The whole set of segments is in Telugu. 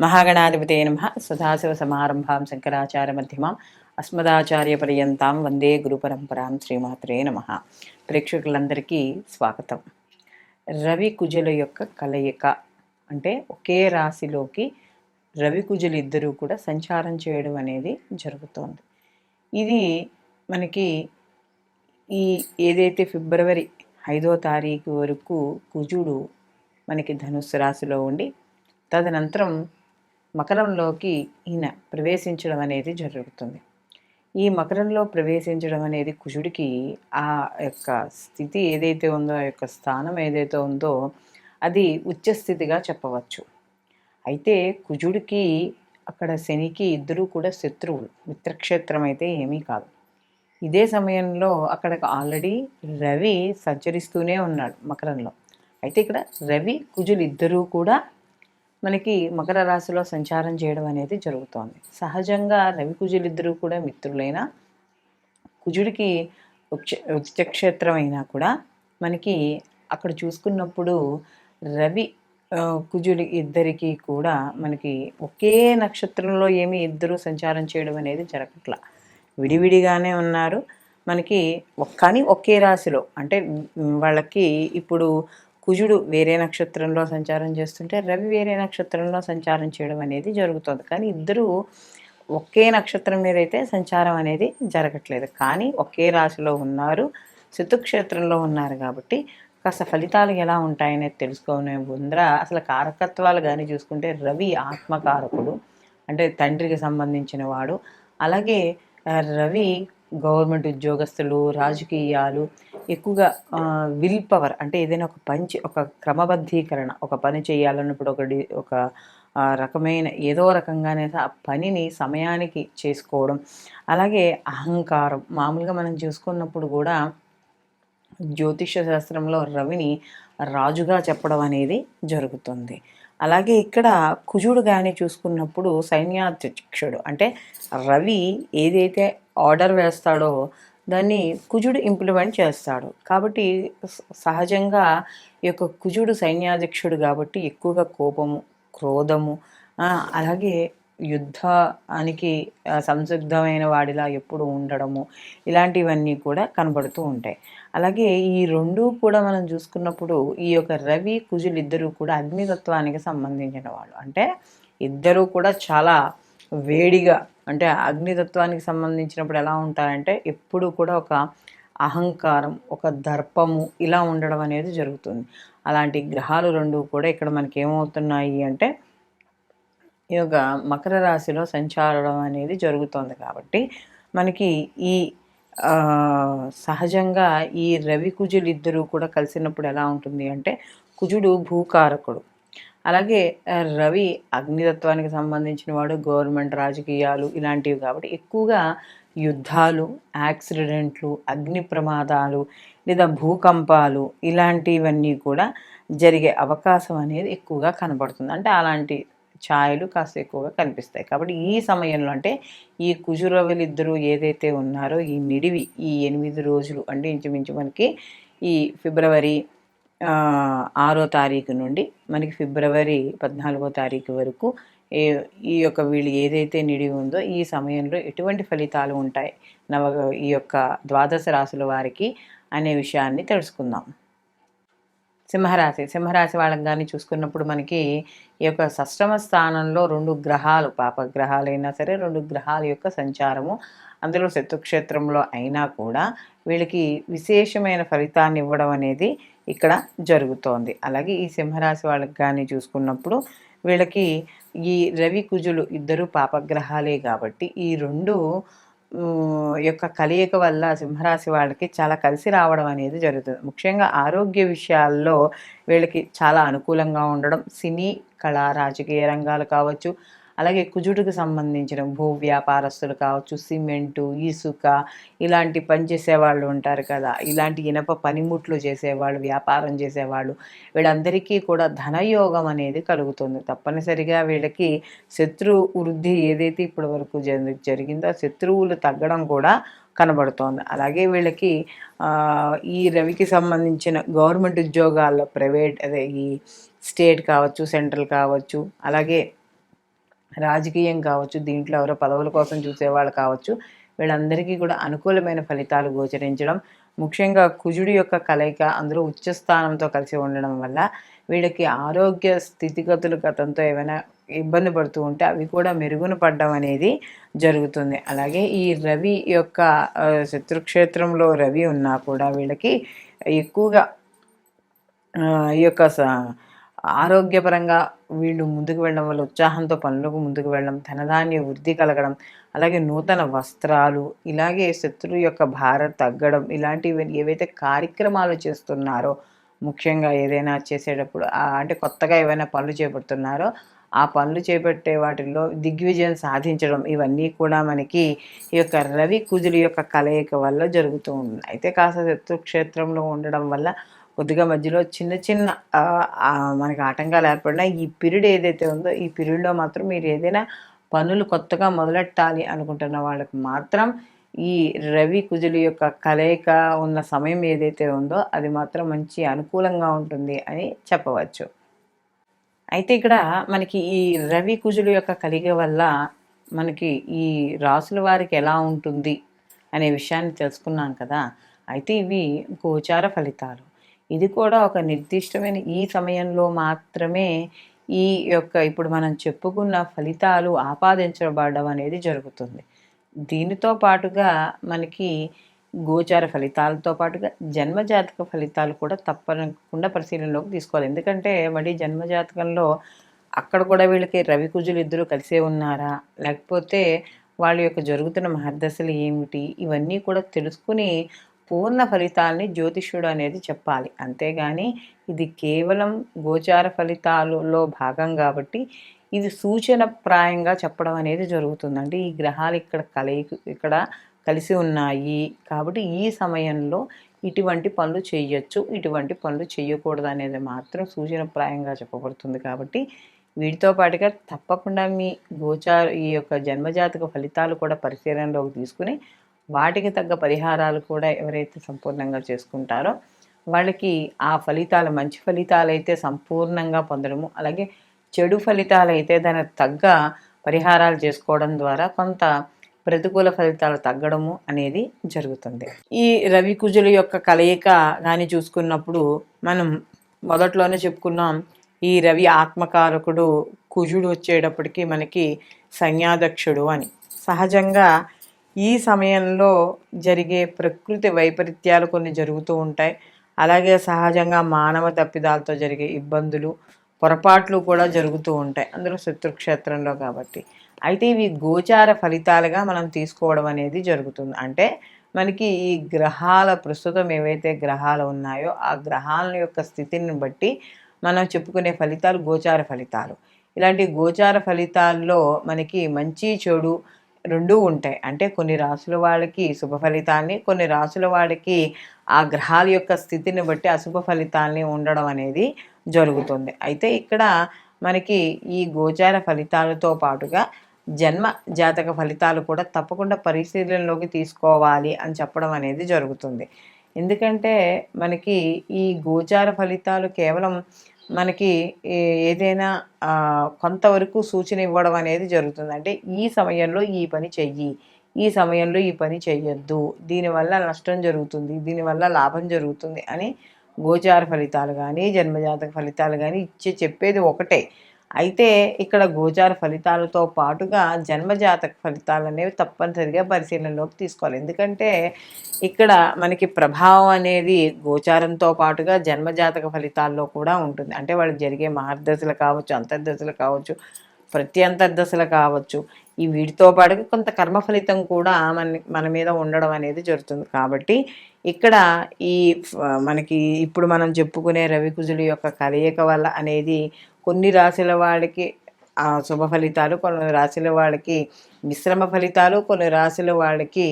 మహాగణాధిపతే నమః. సదాశివసమారంభాం శంకరాచార్యమధ్యమాం అస్మదాచార్యపర్యంతాం వందే గురుపరంపరాం. శ్రీమాత్రే నమః. ప్రేక్షకులందరికీ స్వాగతం. రవి కుజుల యొక్క కలయిక అంటే ఒకే రాశిలోకి రవి కుజులు ఇద్దరూ కూడా సంచారం చేయడం అనేది జరుగుతోంది. ఇది మనకి ఏదైతే ఫిబ్రవరి 5వ తారీఖు వరకు కుజుడు మనకి ధనుస్సు రాశిలో ఉండి తదనంతరం మకరంలోకి ఈయన ప్రవేశించడం అనేది జరుగుతుంది. ఈ మకరంలో ప్రవేశించడం అనేది కుజుడికి ఆ యొక్క స్థితి ఏదైతే ఉందో, ఆ యొక్క స్థానం ఏదైతే ఉందో అది ఉచ్చస్థితిగా చెప్పవచ్చు. అయితే కుజుడికి అక్కడ శనికి ఇద్దరూ కూడా శత్రువులు, మిత్రక్షేత్రం అయితే ఏమీ కాదు. ఇదే సమయంలో అక్కడ ఆల్రెడీ రవి సంచరిస్తూనే ఉన్నాడు మకరంలో. అయితే ఇక్కడ రవి కుజులు ఇద్దరూ కూడా మనకి మకర రాశిలో సంచారం చేయడం అనేది జరుగుతోంది. సహజంగా రవి కుజులిద్దరూ కూడా మిత్రులైన కుజుడికి ఉచ్చక్షేత్రం అయినా కూడా మనకి అక్కడ చూసుకున్నప్పుడు రవి కుజుడి ఇద్దరికి కూడా మనకి ఒకే నక్షత్రంలో ఏమీ ఇద్దరు సంచారం చేయడం అనేది జరగట్లా. విడివిడిగానే ఉన్నారు మనకి, కానీ ఒకే రాశిలో. అంటే వాళ్ళకి ఇప్పుడు కుజుడు వేరే నక్షత్రంలో సంచారం చేస్తుంటే రవి వేరే నక్షత్రంలో సంచారం చేయడం అనేది జరుగుతుంది. కానీ ఇద్దరూ ఒకే నక్షత్రం మీద అయితే సంచారం అనేది జరగట్లేదు, కానీ ఒకే రాశిలో ఉన్నారు, శత్రుక్షేత్రంలో ఉన్నారు. కాబట్టి కాస్త ఫలితాలు ఎలా ఉంటాయనేది తెలుసుకునే ముందర అసలు కారకత్వాలు కానీ చూసుకుంటే రవి ఆత్మకారకుడు, అంటే తండ్రికి సంబంధించిన వాడు. అలాగే రవి గవర్నమెంట్ ఉద్యోగస్తులు, రాజకీయాలు, ఎక్కువగా విల్ పవర్, అంటే ఏదైనా ఒక క్రమబద్ధీకరణ, ఒక పని చేయాలన్నప్పుడు ఒక రకమైన ఏదో రకంగానే ఆ పనిని సమయానికి చేసుకోవడం. అలాగే అహంకారం, మామూలుగా మనం చూసుకున్నప్పుడు కూడా జ్యోతిష శాస్త్రంలో రవిని రాజుగా చెప్పడం అనేది జరుగుతుంది. అలాగే ఇక్కడ కుజుడు కానీ చూసుకున్నప్పుడు సైన్యాధ్యక్షుడు, అంటే రవి ఏదైతే ఆర్డర్ వేస్తాడో దాన్ని కుజుడు ఇంప్లిమెంట్ చేస్తాడు. కాబట్టి సహజంగా ఈ యొక్క కుజుడు సైన్యాధ్యక్షుడు కాబట్టి ఎక్కువగా కోపము, క్రోధము, అలాగే యుద్ధానికి సంసిద్ధమైన వాడిలా ఎప్పుడు ఉండడము, ఇలాంటివన్నీ కూడా కనబడుతూ ఉంటాయి. అలాగే ఈ రెండూ కూడా మనం చూసుకున్నప్పుడు ఈ యొక్క రవి కుజులు ఇద్దరూ కూడా అగ్నితత్వానికి సంబంధించిన వాళ్ళు. అంటే ఇద్దరూ కూడా చాలా వేడిగా, అంటే అగ్నితత్వానికి సంబంధించినప్పుడు ఎలా ఉంటారంటే ఎప్పుడు కూడా ఒక అహంకారం, ఒక దర్పము ఇలా ఉండడం అనేది జరుగుతుంది. అలాంటి గ్రహాలు రెండు కూడా ఇక్కడ మనకి ఏమవుతున్నాయి అంటే ఈ యొక్క మకర రాశిలో సంచారం అనేది జరుగుతుంది. కాబట్టి మనకి ఈ సహజంగా ఈ రవి కుజులు ఇద్దరూ కూడా కలిసినప్పుడు ఎలా ఉంటుంది అంటే కుజుడు భూకారకుడు, అలాగే రవి అగ్నితత్వానికి సంబంధించిన వాడు, గవర్నమెంట్, రాజకీయాలు ఇలాంటివి. కాబట్టి ఎక్కువగా యుద్ధాలు, యాక్సిడెంట్లు, అగ్ని ప్రమాదాలు లేదా భూకంపాలు ఇలాంటివన్నీ కూడా జరిగే అవకాశం అనేది ఎక్కువగా కనబడుతుంది. అంటే అలాంటి ఛాయలు కాస్త ఎక్కువగా కనిపిస్తాయి. కాబట్టి ఈ సమయంలో అంటే ఈ కుజురవులు ఇద్దరు ఏదైతే ఉన్నారో ఈ నిడివి ఈ 8 రోజులు, అంటే ఇంచుమించు మనకి ఈ ఫిబ్రవరి 6వ తారీఖు నుండి మనకి ఫిబ్రవరి 14వ తారీఖు వరకు ఈ యొక్క వీళ్ళు ఏదైతే నిడివి ఉందో ఈ సమయంలో ఎటువంటి ఫలితాలు ఉంటాయి ఈ యొక్క ద్వాదశ రాశుల వారికి అనే విషయాన్ని తెలుసుకుందాం. సింహరాశి వాళ్ళకి కానీ చూసుకున్నప్పుడు మనకి ఈ యొక్క షష్టమ స్థానంలో 2 గ్రహాలు, పాపగ్రహాలైనా సరే 2 గ్రహాల యొక్క సంచారము, అందులో శత్రుక్షేత్రంలో అయినా కూడా వీళ్ళకి విశేషమైన ఫలితాన్ని ఇవ్వడం అనేది ఇక్కడ జరుగుతోంది. అలాగే ఈ సింహరాశి వాళ్ళకి కానీ చూసుకున్నప్పుడు వీళ్ళకి ఈ రవి కుజులు ఇద్దరు పాపగ్రహాలే కాబట్టి ఈ 2 యొక్క కలయిక వల్ల సింహరాశి వాళ్ళకి చాలా కలిసి రావడం అనేది జరుగుతుంది. ముఖ్యంగా ఆరోగ్య విషయాల్లో వీళ్ళకి చాలా అనుకూలంగా ఉండడం, సినీ, కళా, రాజకీయ రంగాలు కావచ్చు, అలాగే కుజుడికి సంబంధించిన భూ వ్యాపారస్తులు కావచ్చు, సిమెంటు, ఇసుక ఇలాంటి పని చేసేవాళ్ళు ఉంటారు కదా, ఇలాంటి ఇనప పనిముట్లు చేసేవాళ్ళు, వ్యాపారం చేసేవాళ్ళు, వీళ్ళందరికీ కూడా ధనయోగం అనేది కలుగుతుంది. తప్పనిసరిగా వీళ్ళకి శత్రు వృద్ధి ఏదైతే ఇప్పటి వరకు జరిగిందో శత్రువులు తగ్గడం కూడా కనబడుతోంది. అలాగే వీళ్ళకి ఈ రవికి సంబంధించిన గవర్నమెంట్ ఉద్యోగాల్లో, ప్రైవేట్ అదే ఈ స్టేట్ కావచ్చు, సెంట్రల్ కావచ్చు, అలాగే రాజకీయం కావచ్చు, దీంట్లో ఎవరో పదవుల కోసం చూసేవాళ్ళు కావచ్చు, వీళ్ళందరికీ కూడా అనుకూలమైన ఫలితాలు గోచరించడం. ముఖ్యంగా కుజుడి యొక్క కలయిక అందులో ఉచ్చ స్థానంతో కలిసి ఉండడం వల్ల వీళ్ళకి ఆరోగ్య స్థితిగతులు గతంతో ఏమైనా ఇబ్బంది పడుతూ ఉంటే అవి కూడా మెరుగున పడడం అనేది జరుగుతుంది. అలాగే ఈ రవి యొక్క శత్రుక్షేత్రంలో రవి ఉన్నా కూడా వీళ్ళకి ఎక్కువగా ఈ యొక్క ఆరోగ్యపరంగా వీళ్ళు ముందుకు వెళ్ళడం వల్ల ఉత్సాహంతో పనులకు ముందుకు వెళ్ళడం, ధనధాన్య వృద్ధి కలగడం, అలాగే నూతన వస్త్రాలు, ఇలాగే శత్రువు యొక్క భారం తగ్గడం, ఇలాంటివి ఏవైతే కార్యక్రమాలు చేస్తున్నారో ముఖ్యంగా ఏదైనా చేసేటప్పుడు అంటే కొత్తగా ఏవైనా పనులు చేపడుతున్నారో ఆ పనులు చేపట్టే వాటిల్లో దిగ్విజయం సాధించడం, ఇవన్నీ కూడా మనకి ఈ యొక్క రవి కుజుల యొక్క కలయిక వల్ల జరుగుతూ ఉంటుంది. అయితే కాస్త శత్రుక్షేత్రంలో ఉండడం వల్ల కొద్దిగా మధ్యలో చిన్న చిన్న మనకి ఆటంకాలు ఏర్పడినా ఈ పీరియడ్ ఏదైతే ఉందో ఈ పీరియడ్లో మాత్రం మీరు ఏదైనా పనులు కొత్తగా మొదలెట్టాలి అనుకుంటున్న వాళ్ళకి మాత్రం ఈ రవి కుజుల యొక్క కలయిక ఉన్న సమయం ఏదైతే ఉందో అది మాత్రం మంచి అనుకూలంగా ఉంటుంది అని చెప్పవచ్చు. అయితే ఇక్కడ మనకి ఈ రవి కుజుల యొక్క కలయిక వల్ల మనకి ఈ రాసుల వారికి ఎలా ఉంటుంది అనే విషయాన్ని తెలుసుకున్నాం కదా. అయితే ఇవి గోచార ఫలితాలు. ఇది కూడా ఒక నిర్దిష్టమైన ఈ సమయంలో మాత్రమే ఈ యొక్క ఇప్పుడు మనం చెప్పుకున్న ఫలితాలు ఆపాదించబడడం అనేది జరుగుతుంది. దీనితో పాటుగా మనకి గోచార ఫలితాలతో పాటుగా జన్మజాతక ఫలితాలు కూడా తప్పకుండా పరిశీలనలోకి తీసుకోవాలి. ఎందుకంటే మళ్ళీ జన్మజాతకంలో అక్కడ కూడా వీళ్ళకి రవి కుజులు ఇద్దరు కలిసే ఉన్నారా, లేకపోతే వాళ్ళ యొక్క జరుగుతున్న మహర్దశలు ఏమిటి, ఇవన్నీ కూడా తెలుసుకుని పూర్ణ ఫలితాలని జ్యోతిష్యుడు అనేది చెప్పాలి. అంతేగాని ఇది కేవలం గోచార ఫలితాలలో భాగం కాబట్టి ఇది సూచనప్రాయంగా చెప్పడం అనేది జరుగుతుందండి. ఈ గ్రహాలు ఇక్కడ కలిసి ఉన్నాయి కాబట్టి ఈ సమయంలో ఇటువంటి పనులు చేయొచ్చు, ఇటువంటి పనులు చేయకూడదు అనేది మాత్రం సూచనప్రాయంగా చెప్పబడుతుంది. కాబట్టి వీటితో పాటుగా తప్పకుండా మీ ఈ యొక్క జన్మజాతక ఫలితాలు కూడా పరిశీలనలోకి తీసుకుని వాటికి తగ్గ పరిహారాలు కూడా ఎవరైతే సంపూర్ణంగా చేసుకుంటారో వాళ్ళకి ఆ ఫలితాలు మంచి ఫలితాలు అయితే సంపూర్ణంగా పొందడము, అలాగే చెడు ఫలితాలు అయితే దానికి తగ్గ పరిహారాలు చేసుకోవడం ద్వారా కొంత ప్రతికూల ఫలితాలు తగ్గడము అనేది జరుగుతుంది. ఈ రవి కుజుల యొక్క కలయిక కానీ చూసుకున్నప్పుడు మనం మొదట్లోనే చెప్పుకున్నాం, ఈ రవి ఆత్మకారకుడు కుజుడు వచ్చేటప్పటికి మనకి సంజ్ఞాదక్షుడు అని. సహజంగా ఈ సమయంలో జరిగే ప్రకృతి వైపరీత్యాలు కొన్ని జరుగుతూ ఉంటాయి. అలాగే సహజంగా మానవ తప్పిదాలతో జరిగే ఇబ్బందులు, పొరపాట్లు కూడా జరుగుతూ ఉంటాయి అందులో శత్రుక్షేత్రంలో కాబట్టి. అయితే ఇవి గోచార ఫలితాలుగా మనం తీసుకోవడం అనేది జరుగుతుంది. అంటే మనకి ఈ గ్రహాల ప్రస్తుతం ఏవైతే గ్రహాలు ఉన్నాయో ఆ గ్రహాల యొక్క స్థితిని బట్టి మనం చెప్పుకునే ఫలితాలు గోచార ఫలితాలు. ఇలాంటి గోచార ఫలితాల్లో మనకి మంచి చెడు రెండూ ఉంటాయి. అంటే కొన్ని రాసుల వాళ్ళకి శుభ ఫలితాన్ని, కొన్ని రాసుల వాళ్ళకి ఆ గ్రహాల యొక్క స్థితిని బట్టి అశుభ ఫలితాల్ని ఉండడం అనేది జరుగుతుంది. అయితే ఇక్కడ మనకి ఈ గోచార ఫలితాలతో పాటుగా జన్మ జాతక ఫలితాలు కూడా తప్పకుండా పరిశీలనలోకి తీసుకోవాలి అని చెప్పడం అనేది జరుగుతుంది. ఎందుకంటే మనకి ఈ గోచార ఫలితాలు కేవలం మనకి ఏదైనా కొంతవరకు సూచన ఇవ్వడం అనేది జరుగుతుంది. అంటే ఈ సమయంలో ఈ పని చెయ్యి, ఈ సమయంలో ఈ పని చెయ్యొద్దు, దీనివల్ల నష్టం జరుగుతుంది, దీనివల్ల లాభం జరుగుతుంది అని గోచార ఫలితాలు కానీ జన్మజాతక ఫలితాలు కానీ చెప్పేది ఒకటే. అయితే ఇక్కడ గోచార ఫలితాలతో పాటుగా జన్మజాతక ఫలితాలు అనేవి తప్పనిసరిగా పరిశీలనలోకి తీసుకోవాలి. ఎందుకంటే ఇక్కడ మనకి ప్రభావం అనేది గోచారంతో పాటుగా జన్మజాతక ఫలితాల్లో కూడా ఉంటుంది. అంటే వాళ్ళకి జరిగే మహర్దశలు కావచ్చు, అంతర్దశలు కావచ్చు, ప్రత్యంతర్దశలు కావచ్చు, ఈ వీటితో పాటుగా కొంత కర్మ ఫలితం కూడా మన మీద ఉండడం అనేది జరుగుతుంది. కాబట్టి ఇక్కడ ఈ మనకి ఇప్పుడు మనం చెప్పుకునే రవి కుజుల యొక్క కలయిక వల్ల అనేది కొన్ని రాశుల వాళ్ళకి శుభ ఫలితాలు, కొన్ని రాశుల వాళ్ళకి మిశ్రమ ఫలితాలు, కొన్ని రాశుల వాళ్ళకి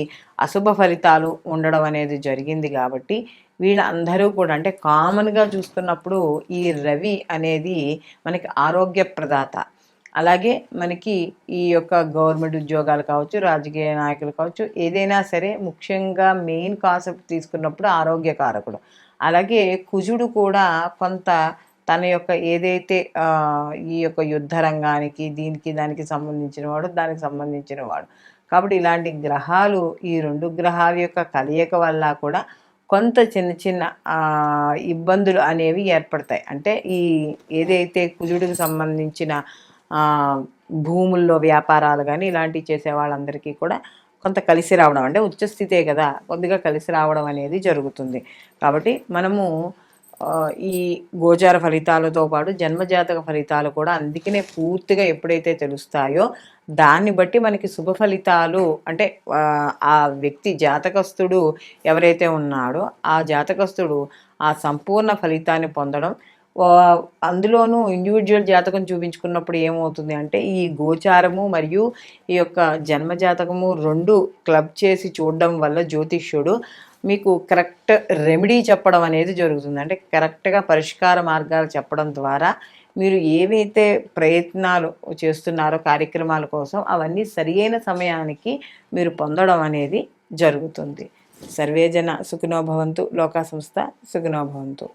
అశుభ ఫలితాలు ఉండడం అనేది జరిగింది. కాబట్టి వీళ్ళందరూ కూడా అంటే కామన్గా చూస్తున్నప్పుడు ఈ రవి అనేది మనకి ఆరోగ్య ప్రదాత. అలాగే మనకి ఈ యొక్క గవర్నమెంట్ ఉద్యోగాలు కావచ్చు, రాజకీయ నాయకులు కావచ్చు, ఏదైనా సరే ముఖ్యంగా మెయిన్ కాన్సెప్ట్ తీసుకున్నప్పుడు ఆరోగ్యకారకుడు. అలాగే కుజుడు కూడా కొంత తన యొక్క ఏదైతే ఈ యొక్క యుద్ధ రంగానికి దీనికి దానికి సంబంధించిన వాడు, దానికి సంబంధించిన వాడు. కాబట్టి ఇలాంటి గ్రహాలు, ఈ 2 గ్రహాల యొక్క కలయిక వల్ల కూడా కొంత చిన్న చిన్న ఇబ్బందులు అనేవి ఏర్పడతాయి. అంటే ఈ ఏదైతే కుజుడికి సంబంధించిన భూముల్లో వ్యాపారాలు కానీ ఇలాంటివి చేసే వాళ్ళందరికీ కూడా కొంత కలిసి రావడం, అంటే ఉచ్చస్థితే కదా, కొద్దిగా కలిసి రావడం అనేది జరుగుతుంది. కాబట్టి మనము ఈ గోచార ఫలితాలతో పాటు జన్మజాతక ఫలితాలు కూడా అందుకనే పూర్తిగా ఎప్పుడైతే తెలుస్తాయో దాన్ని బట్టి మనకి శుభ ఫలితాలు, అంటే ఆ వ్యక్తి జాతకస్తుడు ఎవరైతే ఉన్నాడో ఆ జాతకస్తుడు ఆ సంపూర్ణ ఫలితాన్ని పొందడం. అందులోనూ ఇండివిజువల్ జాతకం చూపించుకున్నప్పుడు ఏమవుతుంది అంటే ఈ గోచారము మరియు ఈ యొక్క జన్మజాతకము 2 క్లబ్ చేసి చూడడం వల్ల జ్యోతిష్యుడు మీకు కరెక్ట్ రెమెడీ చెప్పడం అనేది జరుగుతుంది. అంటే కరెక్ట్గా పరిష్కార మార్గాలు చెప్పడం ద్వారా మీరు ఏవైతే ప్రయత్నాలు చేస్తున్నారో కార్యక్రమాల కోసం అవన్నీ సరియైన సమయానికి మీరు పొందడం అనేది జరుగుతుంది. సర్వేజన సుఖినో భవంతు. లోకా సంస్థ సుఖినో భవంతు.